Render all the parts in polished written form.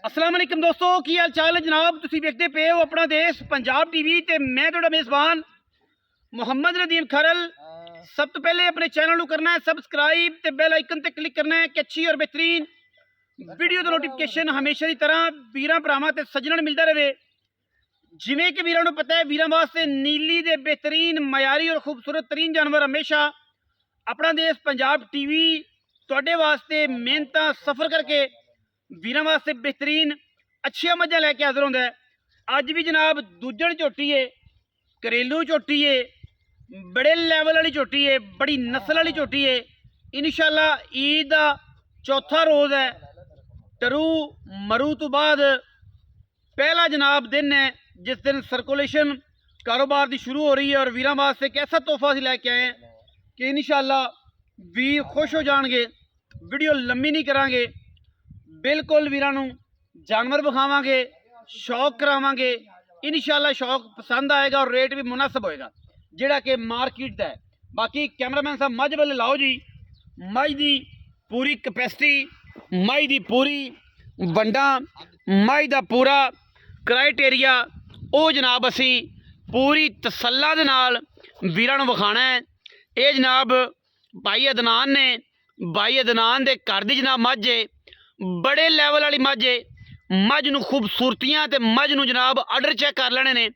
अस्सलाम वालेकुम दोस्तों, की हाल चाल है जनाब। तुसीं वेखदे पे हो अपना देश पंजाब टीवी ते मैं तुहाडा मेज़बान मुहम्मद नदीम खरल। सब तो पहले अपने चैनल को करना है सबसक्राइब ते बेल आइकन ते क्लिक करना है कि अच्छी और बेहतरीन वीडियो का नोटिफिकेशन हमेशा की तरह वीरां भरावां ते सज्जणां नूं मिलदा रहे। जिवें कि वीरां नूं पता है, वीरां वास्ते नीली दे बेहतरीन मयारी और खूबसूरत तरीन जानवर हमेशा अपना देश पंजाब टीवी तुहाडे वास्ते मेहनतां सफ़र करके वीरां वास्ते बेहतरीन अच्छिया मझां लैके हाजिर होंदा है। अज भी जनाब दूजण झोटी है, घरेलू झोटी है, बड़े लैवल वाली झोटी है, बड़ी नस्ल वाली झोटी है। इंशाअल्लाह ईद का चौथा रोज़ है, टरू मरू तो बाद पहला जनाब दिन है जिस दिन सर्कुलेशन कारोबार की शुरू हो रही है। और वीरां वास्ते एक ऐसा तोहफा असीं लैके आए हैं कि इंशाअल्लाह वीर खुश हो जाएंगे। वीडियो लंबी नहीं करांगे, बिल्कुल वीरां नूं जानवर विखावांगे, शौक करावांगे। इंशाअल्लाह शौक पसंद आएगा और रेट भी मुनासिब होएगा जिहड़ा कि मार्केट दा है। बाकी कैमरामैन साहब मझ वाले लाओ जी। मझ की पूरी कैपेसिटी, मझ की पूरी वंडा, मझ का पूरा क्राइटेरिया वो जनाब असी पूरी तसल्ला दे नाल वीरां नूं विखाना है। ये जनाब भाई अदनान ने, भाई अदनान दे घर दी जनाब मझ है, बड़े लैवल वाली मझ है। मझ नूं खूबसूरतियां ते मझ नूं जनाब आर्डर चेक कर लेने ने।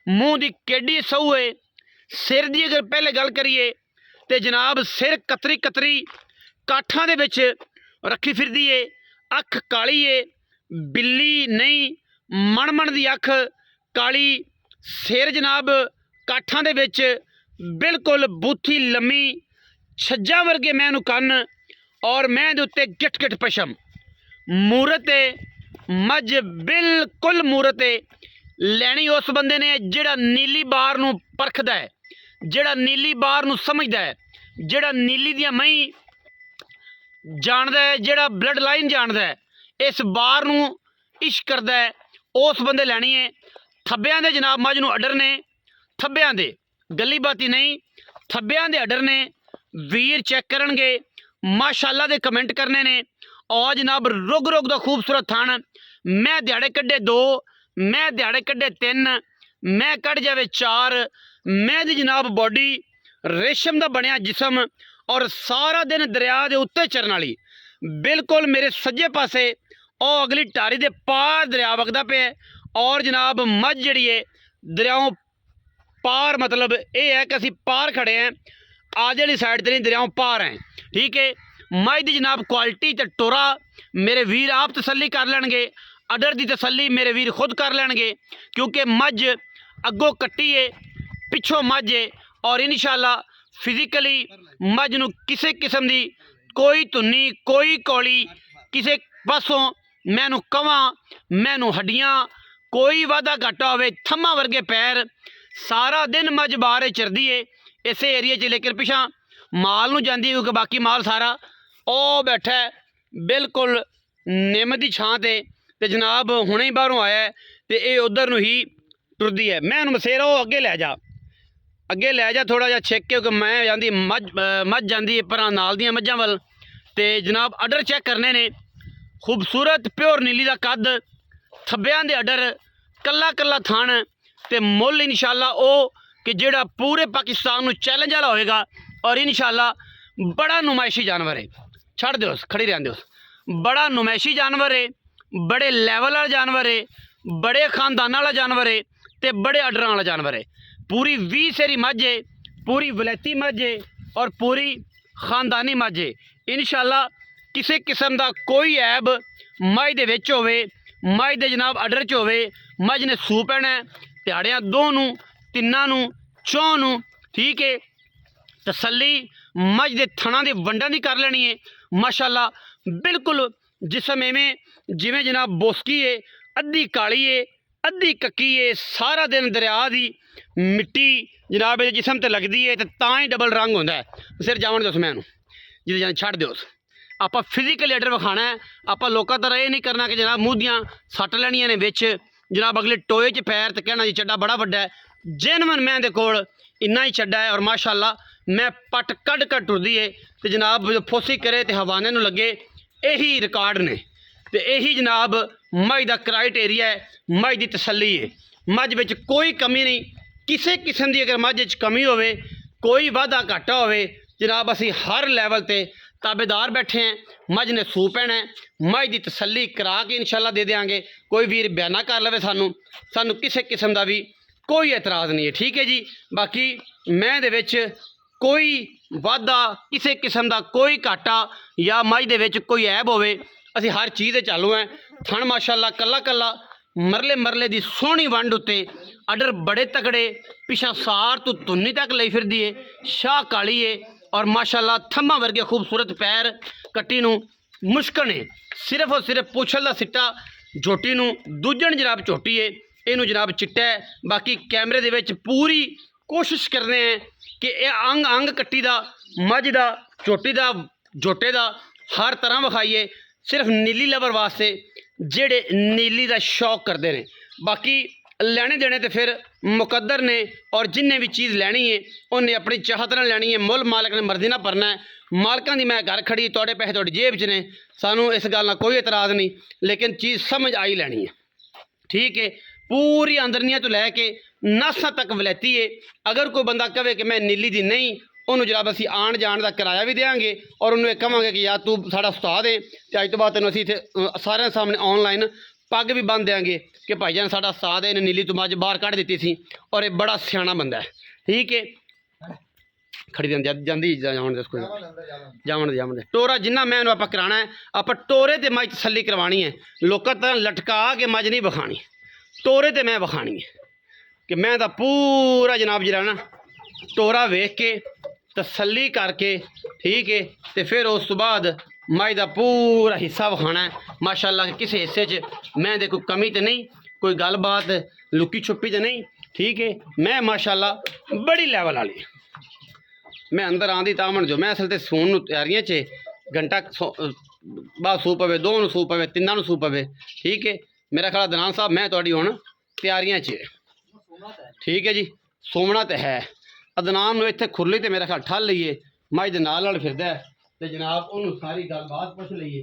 मूँह की केडी सहू है। सिर की अगर पहले गल करिए तो जनाब सिर कतरी कतरी काठां दे विच रखी फिरदी है। अख काली है, बिल्ली नहीं, मण की अख काली, सिर जनाब काठां दे विच बिल्कुल बूथी लम्मी, छज्जा वर्गे मैनू कन और मैं दे उत्ते गिट गिट पशम। मूरत है मझ, बिल्कुल मूरत है। लैनी उस बंदे ने जिहड़ा नीली बार नूं परखदा है, जिहड़ा नीली बार नूं समझदा है, जिहड़ा नीली दियां मई जानदा है, जिहड़ा ब्लड लाइन जानदा है, इस बार नूं इश्क करदा है, उस बंदे लैनी है। थब्बियां दे जनाब मझ नूं अडर ने, थब्बियां दे गली बाती नहीं, थब्बियां दे अडर ने। वीर चेक करनगे, माशाअल्लाह दे कमेंट करने ने। और जनाब रुग रुग दा खूबसूरत थन। मैं दिहाड़े कड्ढे 2, मैं दिहाड़े कड्ढे 3, मैं कढ़ जावे 4। मैं दी जनाब बॉडी रेशम दा बनया जिसम और सारा दिन दरिया दे उत्ते चरन वाली। बिल्कुल मेरे सज्जे पासे और अगली टारी दे पार दरिया वगदा पे है। और जनाब मझ जिहड़ी है दरियाओं पार, मतलब ये है कि असी पार खड़े हैं, आगे वाली साइड से नहीं, दरियाओं पार हैं। ठीक है। मझ की जनाब क्वालिटी तो टोरा मेरे वीर आप तसल्ली कर लैणगे, अडर की तसल्ली मेरे वीर खुद कर लैणगे, क्योंकि मझ अगों कट्टी है, पिछों मझ है। और इंशाअल्लाह फिजिकली मझ नूं किसी किस्म की कोई धुन्नी, कोई कौली, किसी पासों मैनू कवां, मैनू हड्डियां, कोई वाधा घाटा होवे, थम्मा वर्गे पैर, सारा दिन मझ बाहर चरदी है इस एरिए च। लेकिन पिछा माल नूं जांदी है, क्योंकि बाकी माल सारा ओ बैठा है बिल्कुल निम की छां ते जनाब हुणे ही बाहरों आया है तो ये उधर नूं ही टुरदी है। मैं मसेरा वो अगे लै जा, अगे लै जा थोड़ा जिहा छिक, क्योंकि मैं जाती मझ जाती पर नाल दियां मझां वल। ते जनाब अडर चेक करने ने, खूबसूरत प्योर नीली का कद, थब्बियां दे अडर, कला कला थन ते मुल इंशाअल्लाह ओ कि जिहड़ा पूरे पाकिस्तान नूं चैलेंज वाला होएगा। और इंशाअल्लाह बड़ा नुमाइशी जानवर है। छड़ दो खड़ी रहन दो, बड़ा नुमाइशी जानवर है, बड़े लैवल वाला जानवर है, बड़े खानदान वाला जानवर है ते बड़े अडर वाला जानवर है। पूरी 20 सेरी मझ है, पूरी वलैती मझ है और पूरी खानदानी मझ है। इंशाअल्लाह किसी किस्म का कोई ऐब मझ दे विच होवे, मझ दे जनाब अडर च होवे, मझ ने सू पैना है दिहाड़ियां 2 नूं, 3 नूं, 4 नूं। ठीक है। तसल्ली मझ दे थणा दे वंडां दी कर लेनी है। माशाअल्लाह बिल्कुल जिसम इवें जिवें जनाब बोसकी है, अद्धी काली है, अद्धी कक्की है। सारा दिन दरिया की मिट्टी जनाब ये जिसम ते लगदी है तो तां ही डबल रंग होंदा है। सिर जावन दो मैनू जिदे जान छड़ दो। आप फिजिकली अडर विखाना है। आप लोगों तरह ये नहीं करना कि जनाब मूँह दियां सट लैनियां ने विच, जनाब अगले टोए च पैर तो कहना जी चड्डा बड़ा वड्डा है। जेनवन मैं दे कोल इन्ना ही चड्डा है और माशाअल्लाह मैं पट कढ़ कर टुरदी है तो जनाब फोसी करे तो हवाने नूं लगे, यही रिकॉर्ड ने। ਤੇ ਇਹੀ ਜਨਾਬ ਮੱਝ ਦਾ ਕ੍ਰਾਈਟੇਰੀਆ ਹੈ, ਮੱਝ ਦੀ ਤਸੱਲੀ ਹੈ। ਮੱਝ ਵਿੱਚ ਕੋਈ ਕਮੀ ਨਹੀਂ, ਕਿਸੇ ਕਿਸਮ ਦੀ ਅਗਰ ਮੱਝ 'ਚ ਕਮੀ ਹੋਵੇ, ਕੋਈ ਵਾਧਾ ਘਾਟਾ ਹੋਵੇ, ਜਨਾਬ ਅਸੀਂ ਹਰ ਲੈਵਲ ਤੇ ਤਾਬੇਦਾਰ ਬੈਠੇ हैं। ਮੱਝ ਨੇ ਸੂ ਪੈਣਾ, ਮੱਝ ਦੀ ਤਸੱਲੀ ਕਰਾ ਕੇ ਇਨਸ਼ਾਅੱਲਾ ਦੇ ਦੇਵਾਂਗੇ। ਕੋਈ ਵੀਰ ਬਿਆਨਾ ਕਰ ਲਵੇ ਸਾਨੂੰ ਕਿਸੇ ਕਿਸਮ ਦਾ ਵੀ ਕੋਈ ਇਤਰਾਜ਼ ਨਹੀਂ ਹੈ, ਠੀਕ ਹੈ ਜੀ। ਬਾਕੀ ਮੈਂ ਦੇ ਵਿੱਚ ਕੋਈ ਵਾਧਾ, ਕਿਸੇ ਕਿਸਮ ਦਾ ਕੋਈ ਘਾਟਾ ਜਾਂ ਮੱਝ ਦੇ ਵਿੱਚ ਕੋਈ ਐਬ ਹੋਵੇ, ਅਸੀਂ ਹਰ ਚੀਜ਼ ਦੇ ਚਾਲੂ ਹੈ। ਥਣ ਮਾਸ਼ਾਅੱਲਾ ਕੱਲਾ ਕੱਲਾ ਮਰਲੇ ਦੀ ਸੋਹਣੀ ਵੰਡ ਉੱਤੇ ਅਡਰ ਬੜੇ ਤਕੜੇ, ਪਿਛਾ ਸਾਰ ਤੋਂ ਧੁੰਨੀ ਤੱਕ ਲਈ ਫਿਰਦੀ ਏ, ਸ਼ਾਹ ਕਾਲੀ ਏ और माशाअल्लाह थम्मा वर्गे खूबसूरत पैर, कट्टी नूं मुश्कन है। सिर्फ और सिर्फ पुछल दा सिट्टा झोटी नूं, दूजन जनाब झोटी है, इनू जनाब चिट्टा है। बाकी कैमरे दे विच पूरी कोशिश करने हैं कि यह अंग अंग कट्टी दा, मझ दा, झोटी दा, झोटे दा हर तरह विखाइए। सिर्फ नीली लवर वास्ते जेड़े नीली दा शौक करते हैं। बाकी ਲੈਣੇ ਦੇਣੇ ਤੇ ਫਿਰ ਮੁਕੱਦਰ ਨੇ, ਔਰ ਜਿੰਨੇ ਵੀ ਚੀਜ਼ ਲੈਣੀ ਹੈ ਉਹਨੇ ਆਪਣੀ ਚਾਹਤ ਨਾਲ ਲੈਣੀ ਹੈ। ਮੁੱਲ ਮਾਲਕ ਨੇ ਮਰਜ਼ੀ ਨਾਲ ਭਰਨਾ ਹੈ। ਮਾਲਕਾਂ ਦੀ ਮੈਂ ਘਰ ਖੜੀ, ਤੁਹਾਡੇ ਪੈਸੇ ਤੁਹਾਡੀ ਜੇਬ 'ਚ ਨੇ, ਸਾਨੂੰ ਇਸ ਗੱਲ ਨਾਲ ਕੋਈ ਇਤਰਾਜ਼ ਨਹੀਂ, ਲੇਕਿਨ ਚੀਜ਼ ਸਮਝ ਆਈ ਲੈਣੀ ਹੈ, ਠੀਕ ਹੈ। ਪੂਰੀ ਅੰਦਰਨੀਆਂ ਤੋਂ ਲੈ ਕੇ ਨਾਸਾਂ ਤੱਕ ਵਲੈਤੀ ਹੈ। ਅਗਰ ਕੋਈ ਬੰਦਾ ਕਹੇ ਕਿ ਮੈਂ ਨੀਲੀ ਦੀ ਨਹੀਂ, ਉਹਨੂੰ ਜਨਾਬ ਅਸੀਂ ਆਉਣ ਜਾਣ ਦਾ ਕਿਰਾਇਆ ਵੀ ਦੇਵਾਂਗੇ, ਔਰ ਉਹਨੂੰ ਇਹ ਕਹਾਂਗੇ ਕਿ ਯਾਰ ਤੂੰ ਸਾਡਾ ਉਸਤਾਦ ਹੈ ਤੇ ਅੱਜ ਤੋਂ ਬਾਅਦ ਤੈਨੂੰ ਅਸੀਂ ਇੱਥੇ ਸਾਰਿਆਂ ਸਾਹਮਣੇ ਆਨਲਾਈਨ पग भी बन देंगे कि भाईजान साडा साथ है, इन्हें नीली तो मझ बाहर कढ़ दी थी, और ये बड़ा सियाना बंदा है, ठीक है। खड़ी जाती जावन दे टोरा जिन्ना मैं आप कराना है, आप टोरे ते मझ तसल्ली करवानी है। लोगों तरह लटका के मझ नहीं विखानी, टोरे ते मैं विखानी है कि मैं तो पूरा जनाब जरा ना टोरा वेख के तसल्ली करके, ठीक है, तो फिर उस तो बाद मझ का पूरा हिस्सा विखाना है। माशाअल्लाह किसी हिस्से च मैं दे कोई कमी तो नहीं, कोई गलबात लुकी छुपी तो नहीं, ठीक है। मैं माशाअल्लाह बड़ी लैवल वाली, मैं अंदर आँदी तामन जो मैं असल तो सून तैयारियां च घंटा बाद सू पवे, दो सू पवे, तिना सू पवे, ठीक है। मेरा ख्याल दनान साहब मैं थोड़ी हुण तैयारियां च, ठीक है जी। सोमना तो है, अदनान इत्थे खुरली तो मेरा ख्याल ठल लईए, मझ दे नाल फिरदा है ते जनाब उन्होंने सारी गलबात पूछ लीए।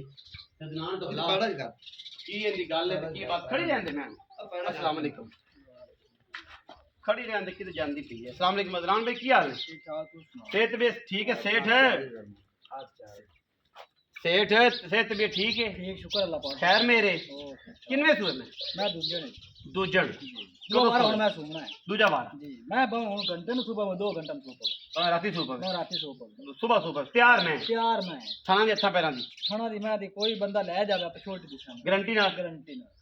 अदनान तो की इहदी गल है की बात खड़ी रहंदे मैं अस्सलाम वालेकुम खड़ी रहंदे कि जांदी पई है। अस्सलाम वालेकुम अदनान भाई, की हाल है? सेहत भी ठीक है सेठ? सेठ सेहत भी ठीक है? ठीक शुक्र अल्लाह पाक। खैर मेरे किनवे सूए में? मैं दूजन दो बार मैं सूना है, दूजा बार जी। मैं बहु घंटे में सुबह में 2 घंटा में सुबह राती सुबह सुबह तैयार में थाना दी अच्छा पैरां दी थाना दी मैं दी कोई बंदा ले जावे आप छोड़ दिशा गारंटी ना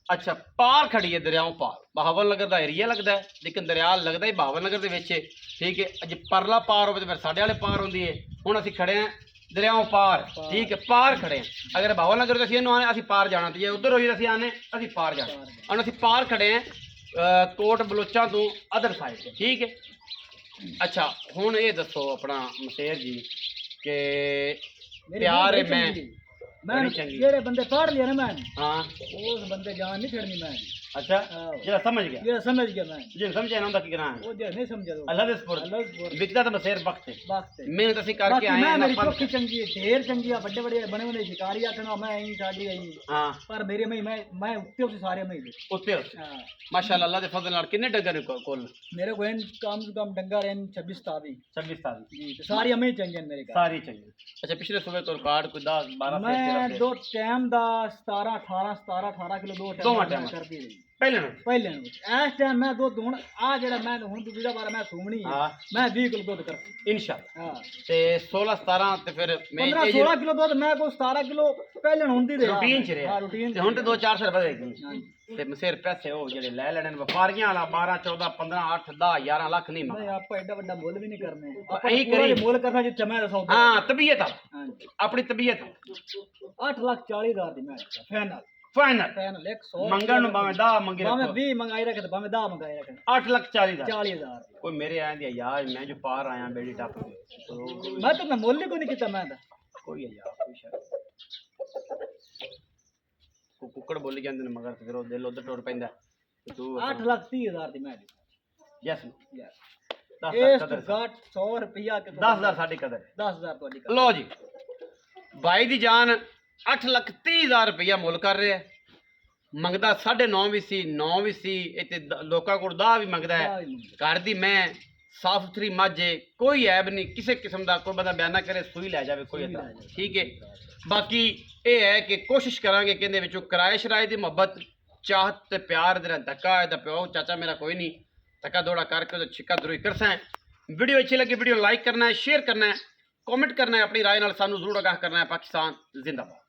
अच्छा। पार खड़ी है दरियाओं पार, बहावल नगर दा एरिया लगदा है, लेकिन दरिया लगदा ही बहावल नगर दे विच है, ठीक है। अज परला पार होवे ते फिर साडे वाले पार होंदी है। हुण असीं खड़े हैं दरियाओं पार, ठीक है, पार खड़े हैं। अगर बहावल नगर तो असीं आने असीं पार जाना, तो जे उधर होई असीं आने असीं पार जाना, हुण असीं पार खड़े हैं कोट बलोचा तो अदर साइड से, ठीक है। अच्छा हुण ये दसो अपना मशेर जी के प्यार है मैं जेड़े बंदे पढ़ लिया ना मैं, हाँ उस बंदे जान नहीं छड़नी मैं। अच्छा जेड़ा समझ गया मैं जे समझे ना उनका की करना है, वो जे नहीं समझे तो अल्लाह दे सुपुर्द बिकदा तो मशेर वक्त है मेहनत ਅਸੀਂ करके आए हैं। मेरी चौकी चंगी है, ढेर चंगी है, बड़े बड़े बने बने शिकारी आखना मैं यही साडी आई, हां पर मेरे में मैं उत्ते उसे सारे में उत्ते हां माशाल्लाह अल्लाह दे फजल नाल। कितने डंगर ने कोल? मेरे को कम से कम डंगर हैं 26 तावी जी, तो सारी हमें चंगे मेरे का सारी चंगी। अच्छा पिछले सुबह तो रिकॉर्ड कोई 10 12 मैं दो टाइम दा 17 18 किलो दो टाइम कर दी पहले इस टाइम मैं दुध हुण आ जेड़ा मैं हुण दूसरा बार मैं सूमनी है मैं 20 किलो दुध कर इंशाअल्लाह। हां ते 16 17 ते फिर मैं 16 किलो दुध मैं को 17 किलो पहले हुंदी रहा रूटीन च रहा। हां रूटीन ते हुण ते 2-400 रुपए देगी ते मसेर पैसे हो जेड़े ले लेने व्यापारियां वाला 12 14 15 8 10 11 लाख नहीं मैं आप एडा बड़ा मुल भी नहीं करने अही करी मुल करना जिथे मैं सौदा। हां तबीयत अपनी तबीयत 8,40,000 दी मैं फाइनल 100 मंगन भावे 10 मंगे भावे 20 मंगाई रखे भावे 10 मंगाई रखे 8,40,000 कोई मेरे आए दिया यार मैं जो पार आया बेड़ी टप के मैं तो मुल ही कोई नहीं कीता मैं कोई है यार कोई शायद कुकड़ बोली जांदे ने मगर फिर दिल उधर टुर पैंदा तू 8,30,000 दी मैं यस इस तो घट 100 रुपया के 10,000 साडी कदर 10,000 ਤੁਹਾਡੀ लो जी भाई दी जान 8,30,000 ਰੁਪਇਆ ਮੁੱਲ ਕਰ ਰਿਹਾ ਹੈ। ਮੰਗਦਾ 9.5 ਵੀ ਸੀ, 9 ਵੀ ਸੀ, ਇਹ ਤੇ ਲੋਕਾਂ ਕੋਲ 10 ਵੀ ਮੰਗਦਾ ਹੈ। ਘਰ ਦੀ ਮੈਂ ਸਾਫ ਸੁਥਰੀ ਮੱਝ ਹੈ, ਕੋਈ ਐਬ ਨਹੀਂ ਕਿਸੇ ਕਿਸਮ ਦਾ। ਕੋਈ ਬੰਦਾ ਬਿਆਨ ਨਾ ਕਰੇ ਸੂਈ ਲੈ ਜਾਵੇ ਕੋਈ ਏਦਾਂ, ਠੀਕ ਹੈ। ਬਾਕੀ ਇਹ ਹੈ ਕਿ ਕੋਸ਼ਿਸ਼ ਕਰਾਂਗੇ ਕਿ ਇਹਦੇ ਵਿੱਚੋਂ ਕਿਰਾਏ ਸ਼ਰਾਏ ਦੀ ਮੁਹੱਬਤ, ਚਾਹਤ ਤੇ ਪਿਆਰ ਦੇ ਨਾਲ ਧੱਕਾ ਇਹਦਾ ਪਿਓ ਚਾਚਾ ਮੇਰਾ ਕੋਈ ਨਹੀਂ, ਧੱਕਾ ਦੌੜਾ ਕਰਕੇ ਉਹਦਾ ਛਿੱਕਾ ਦਰੋਈ ਕਰਸਾਂ। ਵੀਡੀਓ अच्छी लगी वीडियो लाइक करना है, शेयर करना है, कमेंट करना है, अपनी राय नाल सानू जरूर आगाह करना है। पाकिस्तान जिंदाबाद।